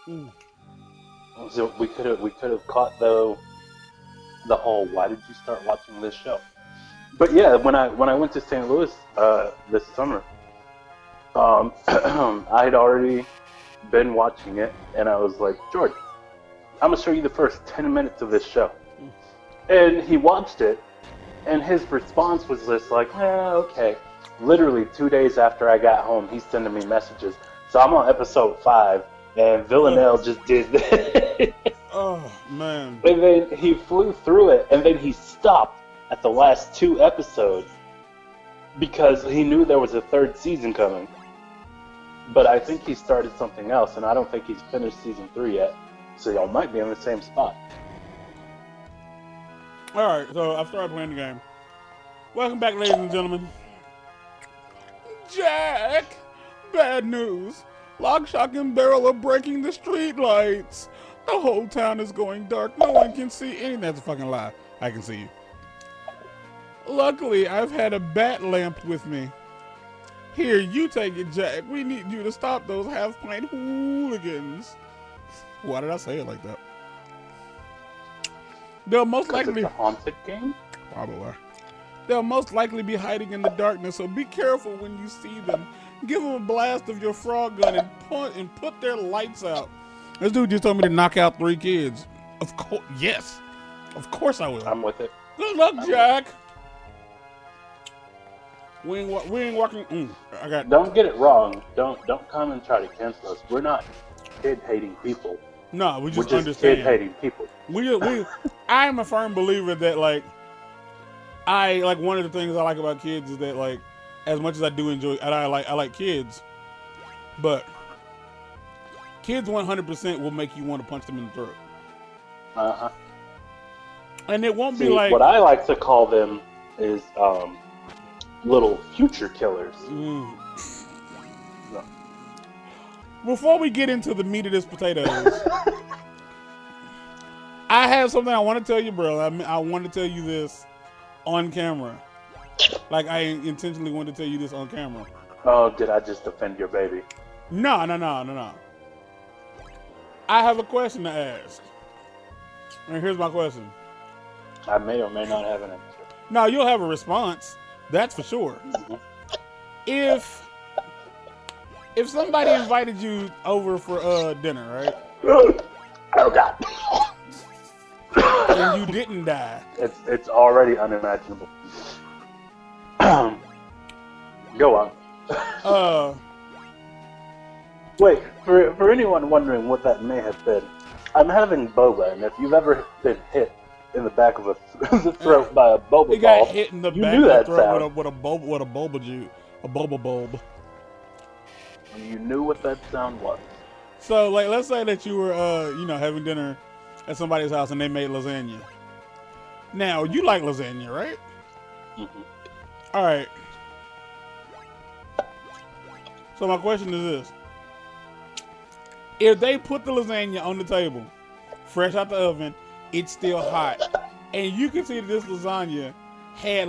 Mm. So we could have caught the whole why did you start watching this show? But yeah, when I went to St. Louis this summer, I had already been watching it, and I was like, Jordan, I'm gonna show you the first 10 minutes of this show. And he watched it, and his response was just like, okay. Literally 2 days after I got home, he's sending me messages. So I'm on episode 5, and Villanelle just did that. Oh, man. And then he flew through it, and then he stopped at the last 2 episodes because he knew there was a 3rd season coming. But I think he started something else, and I don't think he's finished season 3 yet. So y'all might be in the same spot. Alright, so I've started playing the game. Welcome back, ladies and gentlemen. Jack! Bad news. Lock, Shock, and Barrel are breaking the street lights. The whole town is going dark. No one can see anything. That's a fucking lie. I can see you. Luckily, I've had a bat lamp with me. Here, you take it, Jack. We need you to stop those half-pint hooligans. Why did I say it like that? They'll most likely... It's a haunted game? Probably. They'll most likely be hiding in the darkness, so be careful when you see them. Give them a blast of your frog gun and put their lights out. This dude just told me to knock out 3 kids. Of course, yes. Of course I will. I'm with it. Good luck, Jack. We ain't walking. I got. Don't get it wrong. Don't come and try to cancel us. We're not kid-hating people. No, we just We're understand. kid-hating people. I am a firm believer that one of the things I like about kids is that as much as I do enjoy, and I like kids, but kids 100% will make you want to punch them in the throat. Uh-huh. And it won't See, be like what I like to call them is little future killers. No. Before we get into the meat of this potatoes, I have something I want to tell you, bro. I want to tell you this on camera. I intentionally want to tell you this on camera. Oh, did I just offend your baby? No. I have a question to ask. And here's my question. I may or may not have an answer. Now, you'll have a response. That's for sure. Mm-hmm. If somebody invited you over for dinner, right? Oh, God. And you didn't die. It's already unimaginable. Go on. Wait, for anyone wondering what that may have been, I'm having boba, and if you've ever been hit in the back of the throat by a boba He got ball, hit in the you back knew of the that throat sound. with a boba bulb. You knew what that sound was. So, let's say that you were, having dinner at somebody's house and they made lasagna. Now, you like lasagna, right? Mm-hmm. All right. So my question is this. If they put the lasagna on the table, fresh out the oven, it's still hot, and you can see that this lasagna had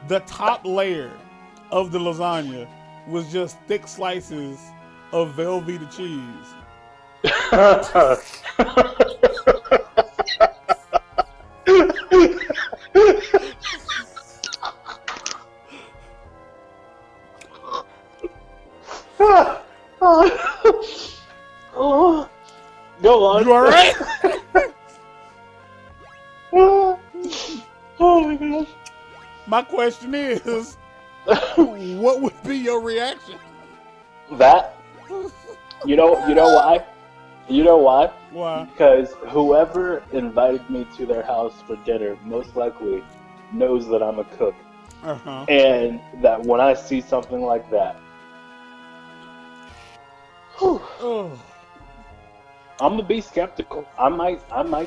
the top layer of the lasagna was just thick slices of Velveeta cheese. Go on. You all right? Oh my gosh. My question is, what would be your reaction? That? You know why? You know why? Why? Because whoever invited me to their house for dinner most likely knows that I'm a cook. Uh-huh. And that when I see something like that, Oh. I'm gonna be skeptical. I might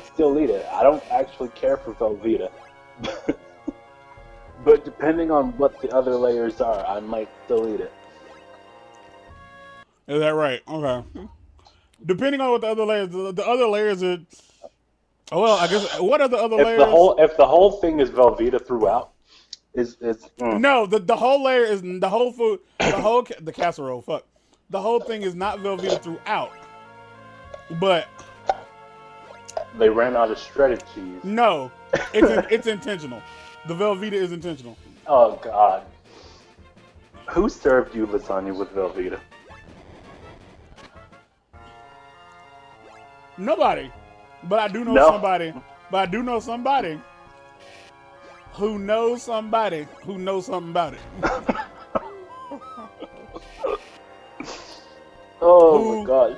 still eat it. I don't actually care for Velveeta. But depending on what the other layers are, I might still eat it. Is that right? Okay. Depending on what the other layers are. Well, I guess what are the other layers? If the whole thing is Velveeta throughout, No, the whole layer is the whole food, the casserole. Fuck, the whole thing is not Velveeta throughout. But They ran out of shredded cheese. no, it's intentional. The Velveeta is intentional. Oh God. Who served you lasagna with Velveeta? Nobody. But I do know No. somebody. But I do know somebody who knows somebody who knows something about it. Oh my gosh.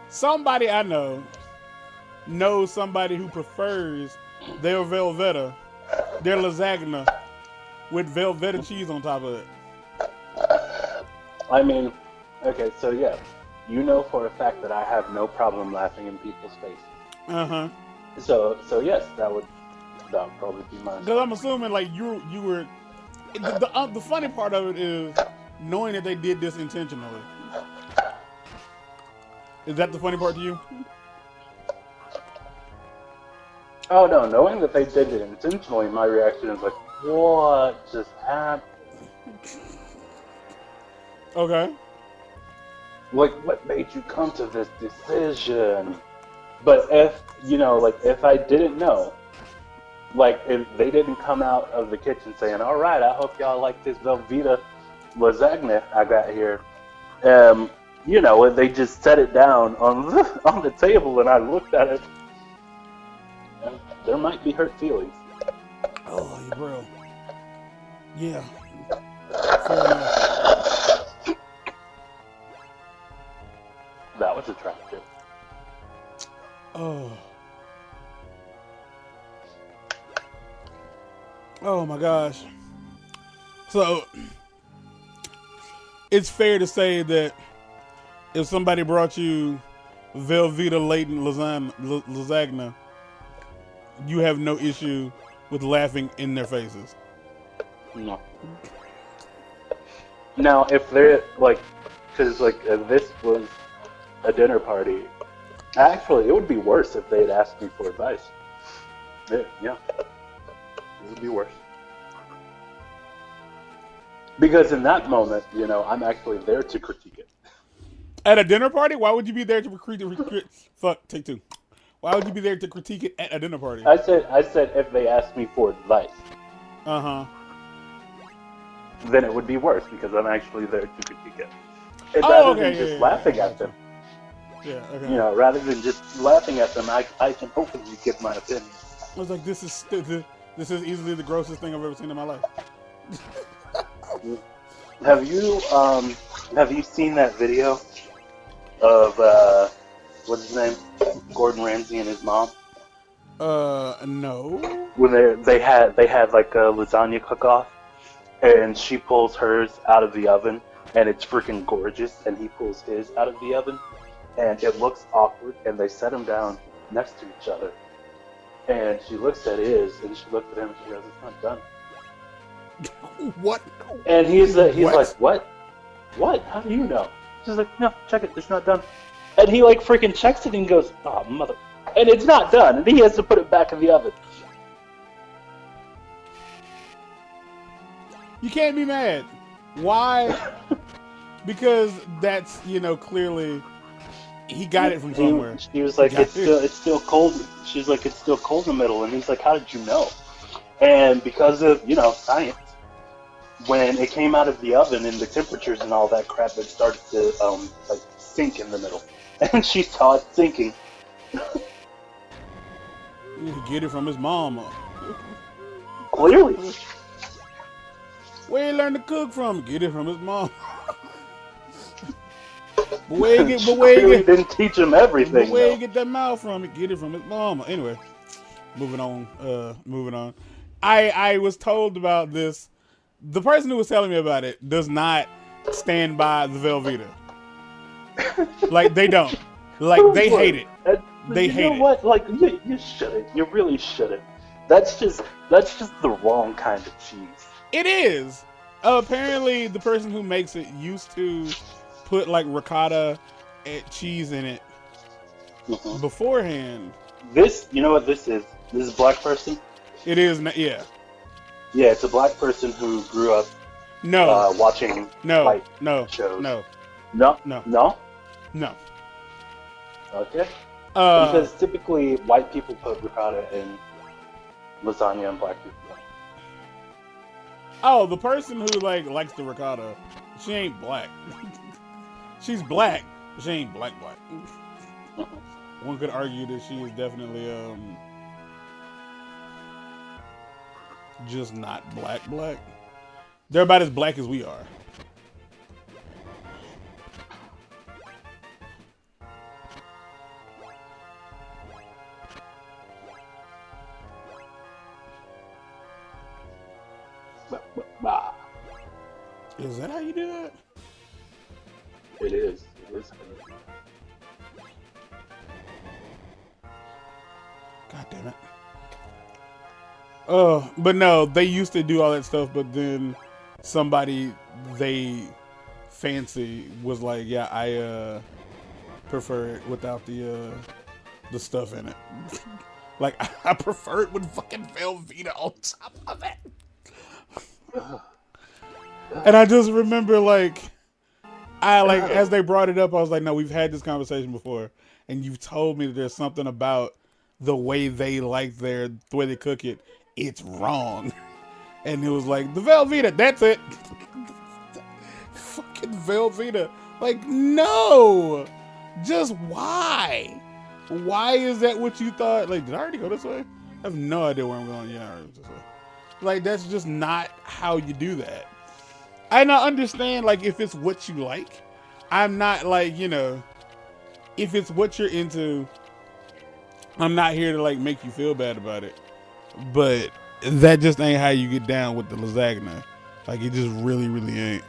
Somebody I know knows somebody who prefers their Velveeta, their lasagna, with Velveeta cheese on top of it. I mean, okay, so yeah, you know for a fact that I have no problem laughing in people's faces. Uh-huh. So yes, that would probably be mine. Because I'm assuming like you were. The funny part of it is knowing that they did this intentionally. Is that the funny part to you? Oh no, knowing that they did it intentionally, my reaction is like, what just happened? Okay. Like, what made you come to this decision? But if, if I didn't know, like, if they didn't come out of the kitchen saying, all right, I hope y'all like this Velveeta lasagna I got here, they just set it down on the table and I looked at it, and there might be hurt feelings. Oh, you bro. Yeah. Fair enough. That was attractive. Oh. Oh my gosh. So, it's fair to say that if somebody brought you Velveeta laden lasagna, you have no issue with laughing in their faces. No. Now, if they're because this was a dinner party, actually, it would be worse if they'd asked me for advice. Yeah. It would be worse. Because in that moment, I'm actually there to critique it. At a dinner party? Why would you be there to critique? Fuck, take two. Why would you be there to critique it at a dinner party? I said if they asked me for advice. Uh-huh. Then it would be worse because I'm actually there to critique it. And Oh, rather okay, than just laughing at them. Yeah, okay. Rather than just laughing at them, I can openly give my opinion. I was like, this is easily the grossest thing I've ever seen in my life. Have you seen that video of what's his name? Gordon Ramsay and his mom? No. When they had like a lasagna cook-off, and she pulls hers out of the oven, and it's freaking gorgeous, and he pulls his out of the oven, and it looks awkward, and they set them down next to each other, and she looks at his, and she looks at him, and she goes, "It's not done." What? And he's What? like, "What? What? How do you know?" She's like, "No, check it. It's not done." And he freaking checks it and goes, "Oh, mother!" And it's not done, and he has to put it back in the oven. You can't be mad. Why? Because that's, clearly he got it from somewhere. She was like, it's still cold. She's like, it's still cold in the middle. And he's like, how did you know? And because of, science, when it came out of the oven and the temperatures and all that crap, it started to sink in the middle. And she saw it sinking. You get it from his mama. Clearly. Where he learn to cook from? Get it from his mom. But where he didn't teach him everything. But where he get that mouth from? Get it from his mama. Anyway, moving on. I was told about this. The person who was telling me about it does not stand by the Velveeta. Like they don't. Like they hate it. They hate it. You know what? Like you shouldn't. You really shouldn't. That's just the wrong kind of cheese. It is. Apparently, the person who makes it used to put ricotta cheese in it beforehand. You know what this is? This is a black person? It is, yeah. Yeah, it's a black person who grew up watching white shows. No. Okay. Uh, Because typically white people put ricotta in lasagna and black people don't. oh, the person who like likes the ricotta, she ain't black. She's black, but she ain't black. One could argue that she is definitely just not black. They're about as black as we are. Bah. Is that how you do that? It is. It is. God damn it. But no, they used to do all that stuff, but then somebody they fancy was like, yeah, I prefer it without the stuff in it. Like I prefer it with fucking Velveeta on top of it. And I just remember as they brought it up, I was like, no, we've had this conversation before, and you've told me that there's something about the way they the way they cook it, it's wrong. And it was like, the Velveeta, that's it. Fucking Velveeta. Like, no. Just why? Why is that what you thought? Like, did I already go this way? I have no idea where I'm going. Yeah, I already went this way. Like, that's just not how you do that. And I understand, like, if it's what you like. I'm not like, if it's what you're into, I'm not here to like make you feel bad about it. But that just ain't how you get down with the lasagna. Like, it just really, really ain't.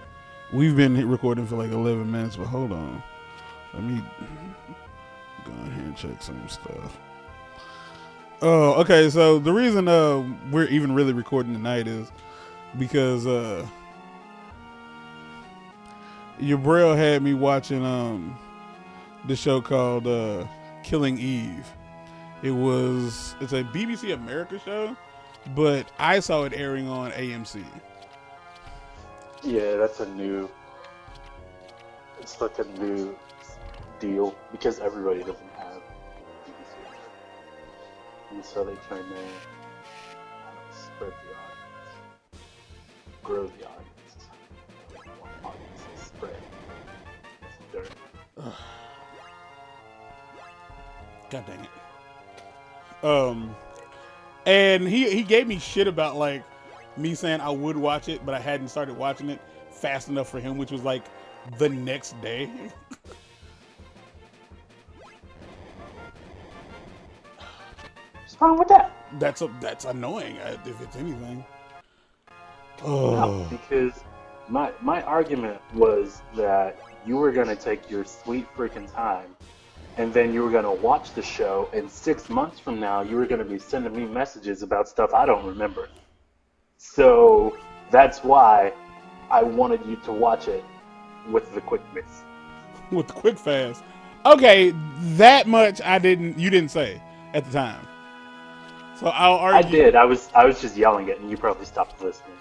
We've been recording for like 11 minutes, but hold on. Let me go in here and check some stuff. Oh, okay. So the reason we're even really recording tonight is because your bro had me watching the show called Killing Eve. It's a BBC America show, but I saw it airing on AMC. Yeah, it's like a new deal because everybody doesn't have BBC. And so they try to spread the audience, grow the audience. Audience spread. It's dirt. God dang it. And he gave me shit about like me saying I would watch it, but I hadn't started watching it fast enough for him, which was like the next day. What's wrong with that? That's annoying if it's anything. No, because my argument was that you were gonna take your sweet freaking time, and then you were gonna watch the show, and 6 months from now you were gonna be sending me messages about stuff I don't remember. So that's why I wanted you to watch it with the quickness. With the quick fast. Okay, that much you didn't say at the time. So I'll argue. I did. I was just yelling it, and you probably stopped listening.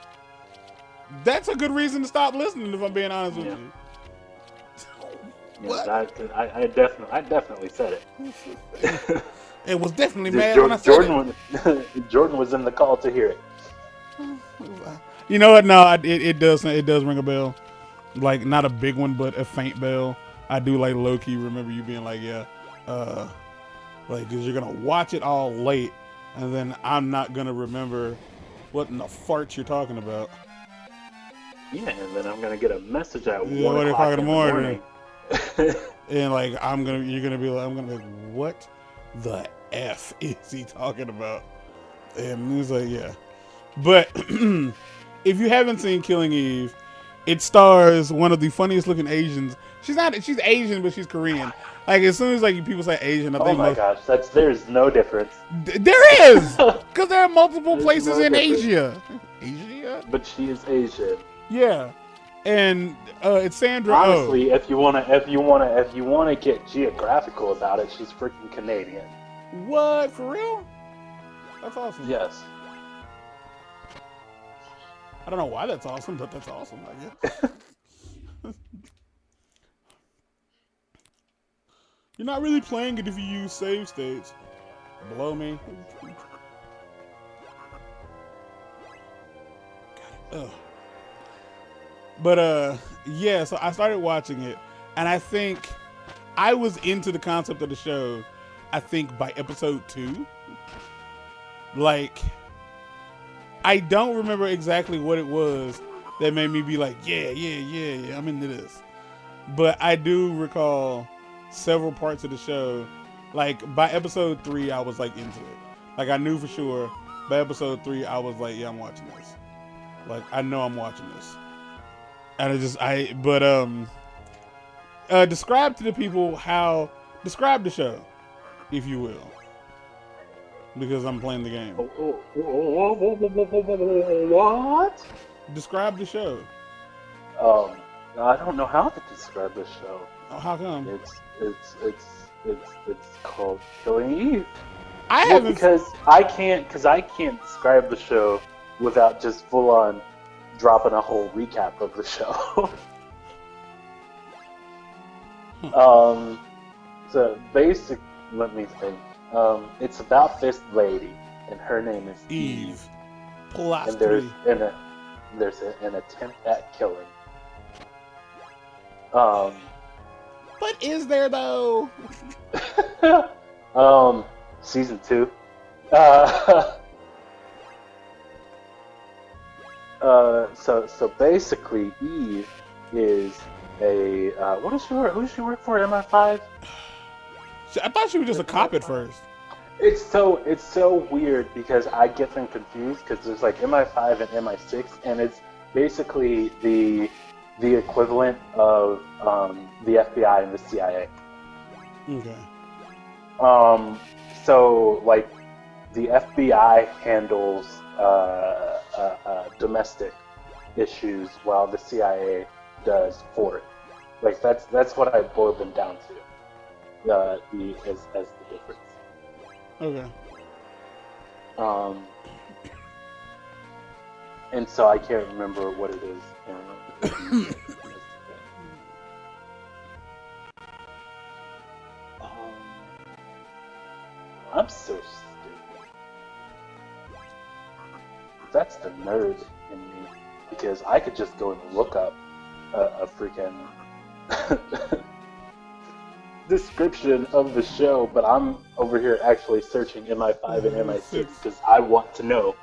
That's a good reason to stop listening, if I'm being honest with you. What? I definitely said it. It was definitely mad when I said it. Jordan was in the call to hear it. You know what? No, it does ring a bell. Like, not a big one, but a faint bell. I do like low key remember you being like, yeah, like, because you're gonna watch it all late, and then I'm not gonna remember what in the fart you're talking about. Yeah, and then I'm gonna get a message at 1 o'clock in the morning. And like I'm gonna be like, what the F is he talking about? And he's like, yeah. But if you haven't seen Killing Eve, it stars one of the funniest looking Asians. She's Asian, but she's Korean. Like, as soon as like people say Asian, I think, oh my gosh, there's no difference. There is, because there are multiple places in Asia. Asia? But she is Asian. Yeah, and it's Sandra. Honestly, if you wanna get geographical about it, she's freaking Canadian. What, for real? That's awesome. Yes. I don't know why that's awesome, but that's awesome, I guess. You're not really playing it if you use save states. Below me. Ugh. But yeah, so I started watching it, and I think I was into the concept of the show, I think by episode 2. Like, I don't remember exactly what it was that made me be like, yeah, I'm into this. But I do recall several parts of the show. Like, by episode 3, I was like into it. Like, I knew for sure. By episode 3, I was like, yeah, I'm watching this. Like, I know I'm watching this. And describe to the people describe the show, if you will. Because I'm playing the game. What? Describe the show. I don't know how to describe this show. Oh, how come? It's called Killing Eve. Because I can't describe the show without just full on dropping a whole recap of the show. So basic. Let me think. It's about this lady, and her name is Eve. Plot and there's an attempt at killing. But is there though? Season 2. So basically, Eve is a what does she work? Who does she work for? MI5. I thought she was just a cop at first. It's so weird because I get them confused because there's like MI5 and MI6, and it's basically the equivalent of the FBI and the CIA. Okay. So like the FBI handles domestic issues while the CIA does foreign. Like that's what I boiled them down to. As the difference. Okay. And so I can't remember what it is. I'm so stupid. That's the nerd in me, because I could just go and look up a freaking description of the show, but I'm over here actually searching MI5 and MI6 because I want to know.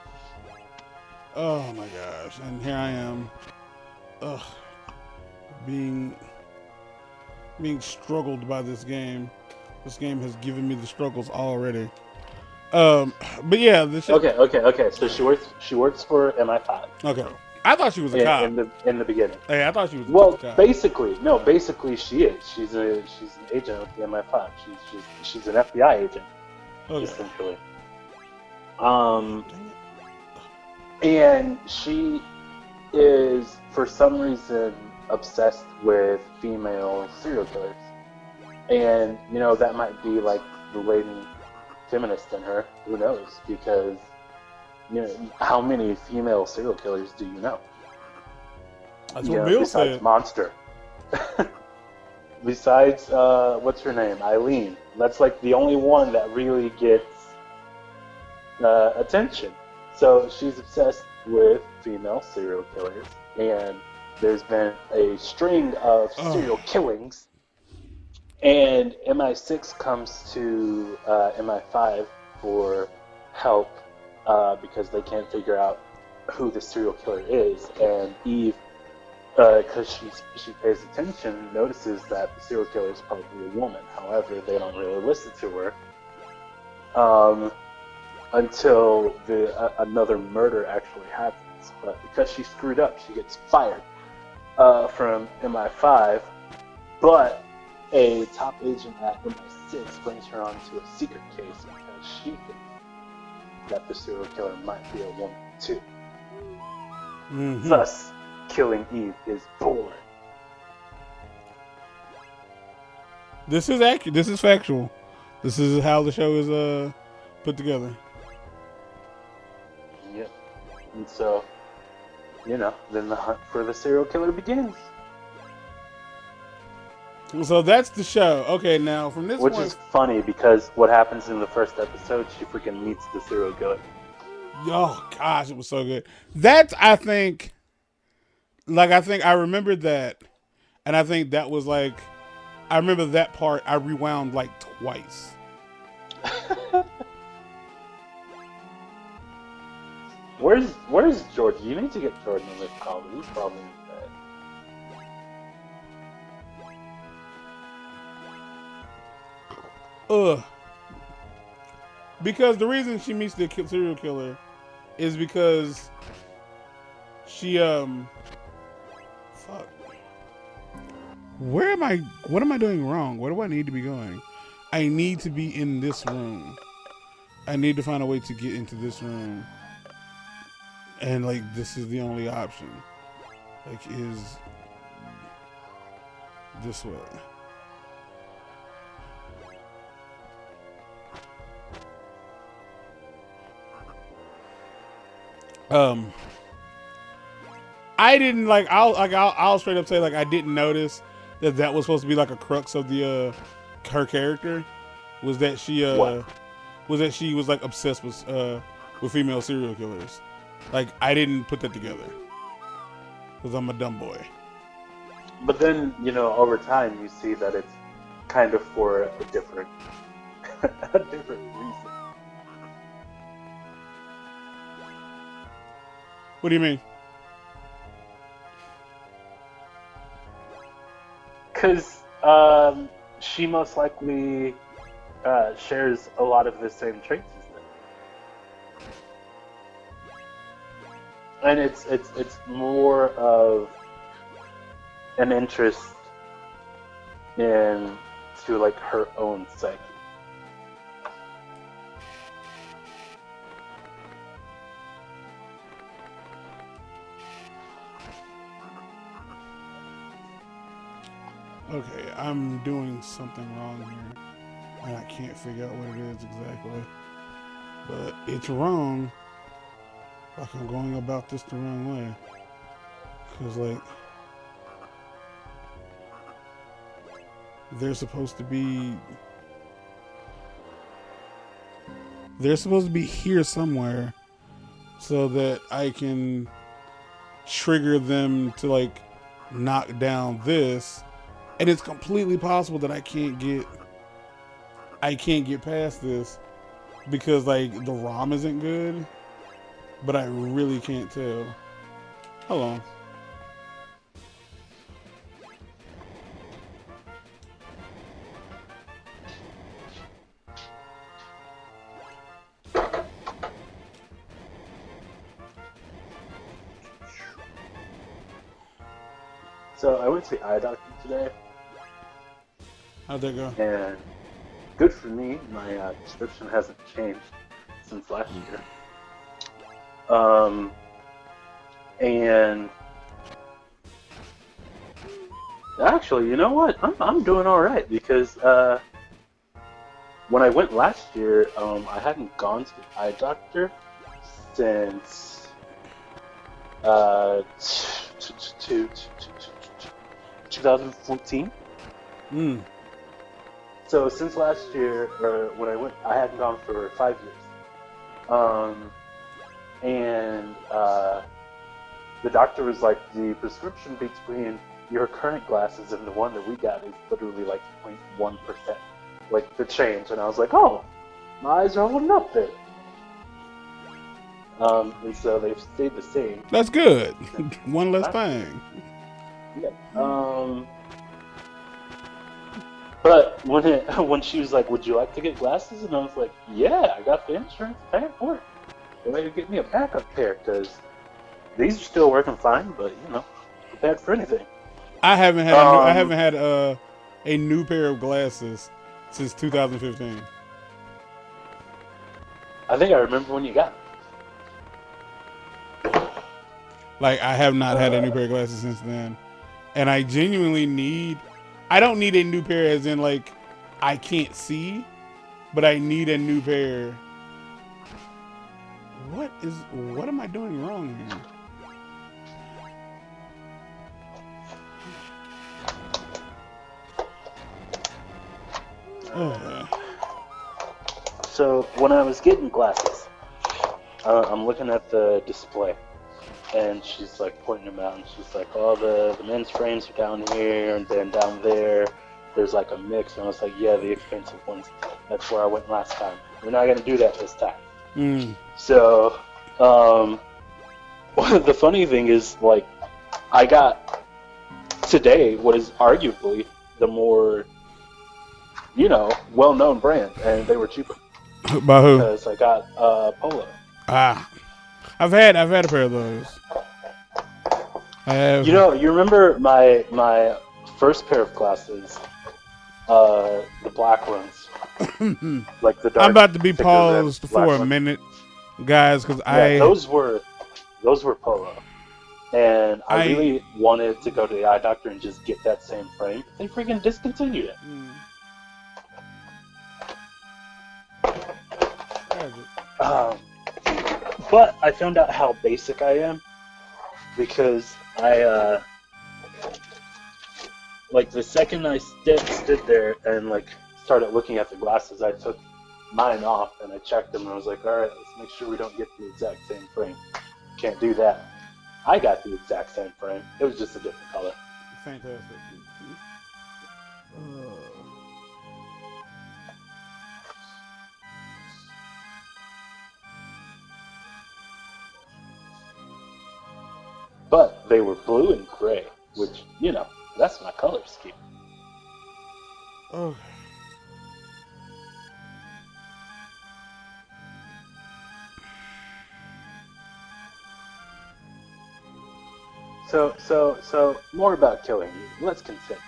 Oh my gosh, and here I am, being struggled by this game. This game has given me the struggles already. But yeah, the show. Okay. So she works for MI5. Okay, I thought she was a cop in the beginning. Hey, I thought she was a cop. Basically she is. She's an agent of the MI5. She's an FBI agent, essentially. And she is for some reason obsessed with female serial killers. And, that might be like the latent feminist in her. Who knows? Because, how many female serial killers do you know? That's what Bill besides said. Monster. Besides, what's her name? Eileen. That's like the only one that really gets attention. So she's obsessed with female serial killers. And there's been a string of serial killings. And MI6 comes to MI5 for help because they can't figure out who the serial killer is. And Eve, because she pays attention, notices that the serial killer is probably a woman. However, they don't really listen to her until another murder actually happens. But because she screwed up, she gets fired from MI5. But a top agent at MI6 brings her onto a secret case because she thinks that the serial killer might be a woman too. Mm-hmm. Thus, Killing Eve is born. This is accurate. This is factual. This is how the show is put together. Yep. And so, then the hunt for the serial killer begins. So that's the show. Okay, now from this Which point, is funny because what happens in the first episode, she freaking meets the serial killer. oh gosh, it was so good. That's I think I remembered that, and I think that was like I remember that part. I rewound like twice. Where's George? You need to get Jordan on this call. He's probably in bed. Ugh. Because the reason she meets the serial killer is because she fuck. Where am I? What am I doing wrong? Where do I need to be going? I need to be in this room. I need to find a way to get into this room. And like this is the only option. Like is this way. I didn't like. I'll straight up say like I didn't notice that was supposed to be like a crux of the her character was that she was like obsessed with female serial killers. Like I didn't put that together because I'm a dumb boy. But then over time you see that it's kind of for a different reason. What do you mean? Because she most likely shares a lot of the same traits as them, and it's more of an interest in to like her own psyche. Okay, I'm doing something wrong here, and I can't figure out what it is exactly. But it's wrong. Like I'm going about this the wrong way. Cause like they're supposed to be here somewhere, so that I can trigger them to like knock down this. And it's completely possible that I can't get past this because like the ROM isn't good, but I really can't tell. Hold on. So I went to the eye doctor today. How'd that go? And good for me, my prescription hasn't changed since last year. And actually, you know what? I'm doing all right because when I went last year, I hadn't gone to the eye doctor since 2014. So since last year, or when I went, I hadn't gone for 5 years. And the doctor was like, the prescription between your current glasses and the one that we got is literally like 0.1%, like the change. And I was like, oh, my eyes are holding up there. And so they've stayed the same. That's good. One less thing. Yeah. But when she was like, would you like to get glasses? And I was like, yeah, I got the insurance, paying for it. Go ahead and get me a backup pair, because these are still working fine, but, prepared for anything. I haven't had a new pair of glasses since 2015. I think I remember when you got them. Like, I have not had a new pair of glasses since then. And I genuinely I don't need a new pair as in, like, I can't see, but I need a new pair. What am I doing wrong here? So when I was getting glasses, I'm looking at the display, and she's like pointing them out, and she's like, "Oh, the men's frames are down here, and then down there, there's like a mix." And I was like, "Yeah, the expensive ones. That's where I went last time. We're not gonna do that this time." So, the funny thing is, like, I got today what is arguably the more, well-known brand, and they were cheaper. By who? Because I got Polo. I've had a pair of those. I have. You remember my first pair of glasses, the black ones, like the dark. I'm about to be paused for a minute, guys, because those were Polo, and I really wanted to go to the eye doctor and just get that same frame. They freaking discontinued it. But I found out how basic I am because I the second I stood there and started looking at the glasses, I took mine off and I checked them and I was like, all right, let's make sure we don't get the exact same frame. Can't do that. I got the exact same frame. It was just a different color. Fantastic. But they were blue and gray, which, that's my color scheme. Oh. So more about killing you. Let's continue.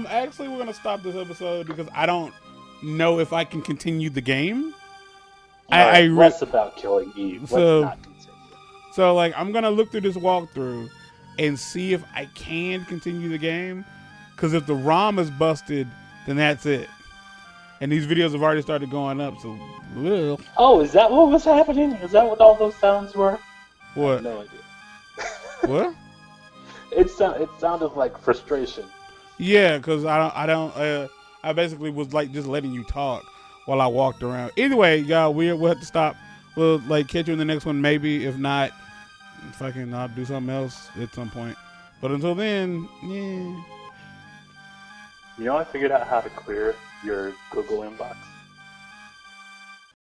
Actually, we're gonna stop this episode because I don't know if I can continue the game. Less about killing Eve. Let's not continue. So, I'm gonna look through this walkthrough and see if I can continue the game. Because if the ROM is busted, then that's it. And these videos have already started going up. So, well. Oh, is that what was happening? Is that what all those sounds were? What? I have no idea. What? It sounded like frustration. Yeah, because I basically was just letting you talk while I walked around. Either way, y'all, we'll have to stop. We'll catch you in the next one, maybe. If not, I'll do something else at some point. But until then, yeah. I figured out how to clear your Google inbox.